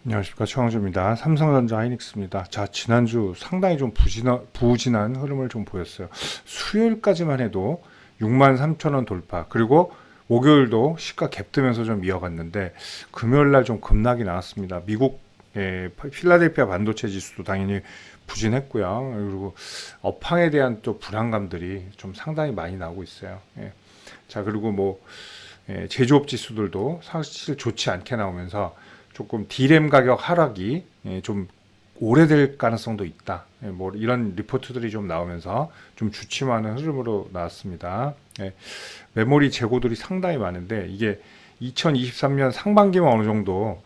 안녕하십니까, 최영주입니다. 삼성전자 하이닉스입니다. 자, 지난주 상당히 좀 부진한 흐름을 좀 보였어요. 수요일까지만 해도 63,000원 돌파, 그리고 목요일도 시가 갭 뜨면서 좀 이어갔는데 금요일날 좀 급락이 나왔습니다. 미국의 필라델피아 반도체 지수도 당연히 부진했고요. 그리고 업황에 대한 또 불안감들이 좀 상당히 많이 나오고 있어요. 자, 그리고 제조업 지수들도 사실 좋지 않게 나오면서 조금 D램 가격 하락이 좀 오래될 가능성도 있다. 이런 리포트들이 좀 나오면서 좀 주춤하는 흐름으로 나왔습니다. 메모리 재고들이 상당히 많은데 이게 2023년 상반기만 어느 정도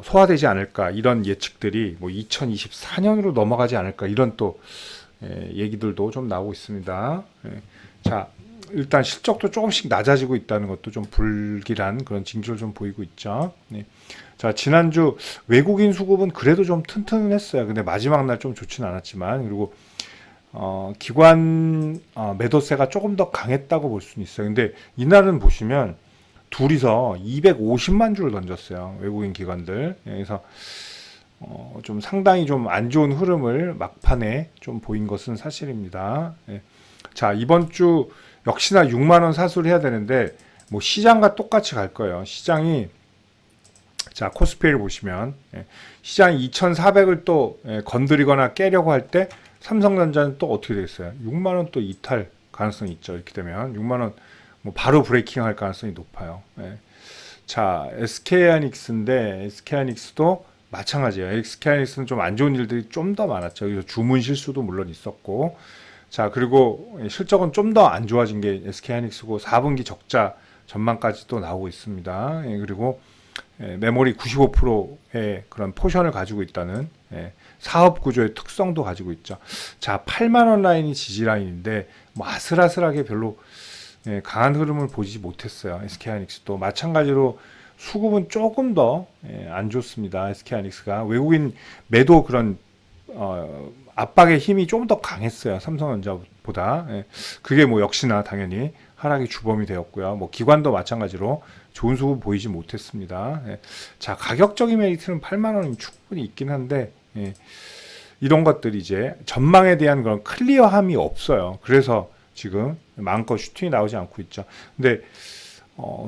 소화되지 않을까, 이런 예측들이 2024년으로 넘어가지 않을까, 이런 또 얘기들도 좀 나오고 있습니다. 자, 일단 실적도 조금씩 낮아지고 있다는 것도 좀 불길한 그런 징조를 좀 보이고 있죠. 자, 지난주 외국인 수급은 그래도 좀 튼튼했어요. 근데 마지막 날 좀 좋지는 않았지만, 그리고 기관 매도세가 조금 더 강했다고 볼 수는 있어요. 근데 이날은 보시면 둘이서 250만 주를 던졌어요. 외국인 기관들. 그래서 좀 상당히 좀 안 좋은 흐름을 막판에 좀 보인 것은 사실입니다. 자, 이번 주 역시나 6만 원 사수를 해야 되는데 시장과 똑같이 갈 거예요. 시장이, 자, 코스피를 보시면 시장이 2,400을 또 건드리거나 깨려고 할 때 삼성전자는 또 어떻게 되겠어요? 6만 원 또 이탈 가능성이 있죠. 이렇게 되면 6만 원 바로 브레이킹 할 가능성이 높아요. 자, SK하이닉스인데 SK하이닉스도 마찬가지예요. SK하이닉스는 좀 안 좋은 일들이 좀 더 많았죠. 그래서 주문 실수도 물론 있었고, 자, 그리고 실적은 좀 더 안 좋아진 게 SK하이닉스고 4분기 적자 전망까지 또 나오고 있습니다. 그리고 메모리 95%의 그런 포션을 가지고 있다는 사업 구조의 특성도 가지고 있죠. 자, 8만 원 라인이 지지 라인인데 아슬아슬하게 별로 강한 흐름을 보지 못했어요. SK하이닉스도 마찬가지로 수급은 조금 더 안 좋습니다. SK하이닉스가 외국인 매도 그런 압박의 힘이 좀 더 강했어요. 삼성전자보다. 그게 역시나 당연히 하락이 주범이 되었고요. 기관도 마찬가지로 좋은 수급 보이지 못했습니다. 자, 가격적인 메리트는 8만 원이면 충분히 있긴 한데, 이런 것들이 이제 전망에 대한 그런 클리어함이 없어요. 그래서 지금 마음껏 슈팅이 나오지 않고 있죠. 근데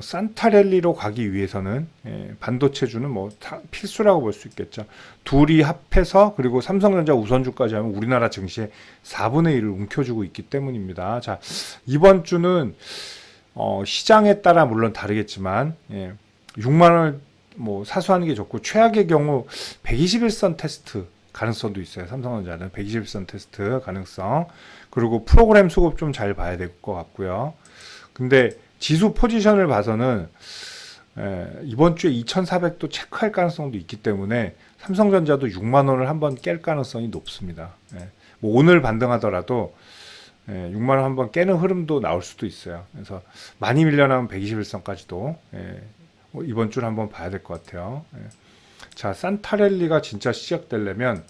산타랠리로 가기 위해서는 반도체주는 필수라고 볼 수 있겠죠. 둘이 합해서, 그리고 삼성전자 우선주까지 하면 우리나라 증시의 4분의 1을 움켜쥐고 있기 때문입니다. 자, 이번 주는 시장에 따라 물론 다르겠지만 6만 원을 사수하는 게 좋고, 최악의 경우 121선 테스트 가능성도 있어요. 삼성전자는 121선 테스트 가능성, 그리고 프로그램 수급 좀 잘 봐야 될 것 같고요. 근데 지수 포지션을 봐서는 이번 주에 2,400도 체크할 가능성도 있기 때문에 삼성전자도 6만 원을 한번 깰 가능성이 높습니다. 오늘 반등하더라도 6만 원 한번 깨는 흐름도 나올 수도 있어요. 그래서 많이 밀려나면 121선까지도 이번 주를 한번 봐야 될 것 같아요. 자, 산타랠리가 진짜 시작되려면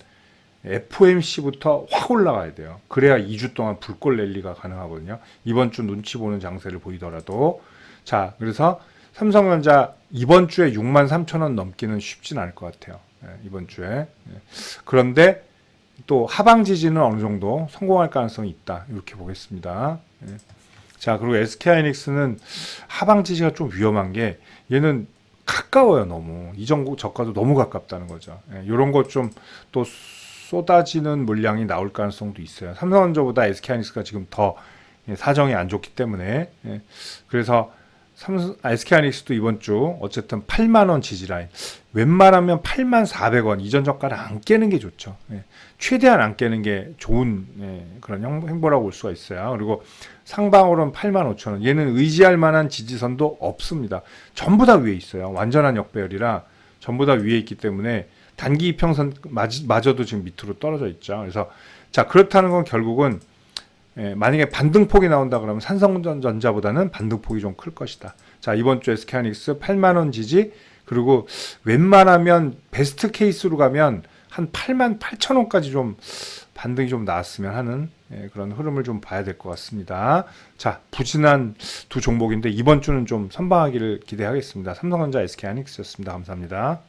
FOMC부터 확 올라가야 돼요. 그래야 2주 동안 불꽃 랠리가 가능하거든요. 이번 주 눈치 보는 장세를 보이더라도. 자, 그래서 삼성전자 이번 주에 63,000원 넘기는 쉽진 않을 것 같아요. 이번 주에. 그런데 또 하방 지지는 어느 정도 성공할 가능성이 있다, 이렇게 보겠습니다. 자, 그리고 SK하이닉스는 하방 지지가 좀 위험한 게, 얘는 가까워요. 너무 이전 저가도 너무 가깝다는 거죠. 이런 것 좀 또 쏟아지는 물량이 나올 가능성도 있어요. 삼성전자보다 SK하이닉스가 지금 더 사정이 안 좋기 때문에. 그래서 SK하이닉스도 이번 주 어쨌든 8만 원 지지 라인, 웬만하면 8만 400원 이전 저가를 안 깨는 게 좋죠. 최대한 안 깨는 게 좋은 그런 행보라고 볼 수가 있어요. 그리고 상방으로는 8만 5천 원, 얘는 의지할 만한 지지선도 없습니다. 전부 다 위에 있어요. 완전한 역배열이라 전부 다 위에 있기 때문에 단기 이평선 마저도 지금 밑으로 떨어져 있죠. 그래서 자, 그렇다는 건 결국은 만약에 반등폭이 나온다 그러면 삼성전자보다는 반등폭이 좀 클 것이다. 자, 이번 주 SK하이닉스 8만 원 지지, 그리고 웬만하면 베스트 케이스로 가면 한 8만 8천 원까지 좀 반등이 좀 나왔으면 하는 그런 흐름을 좀 봐야 될 것 같습니다. 자, 부진한 두 종목인데 이번 주는 좀 선방하기를 기대하겠습니다. 삼성전자, SK하이닉스였습니다. 감사합니다.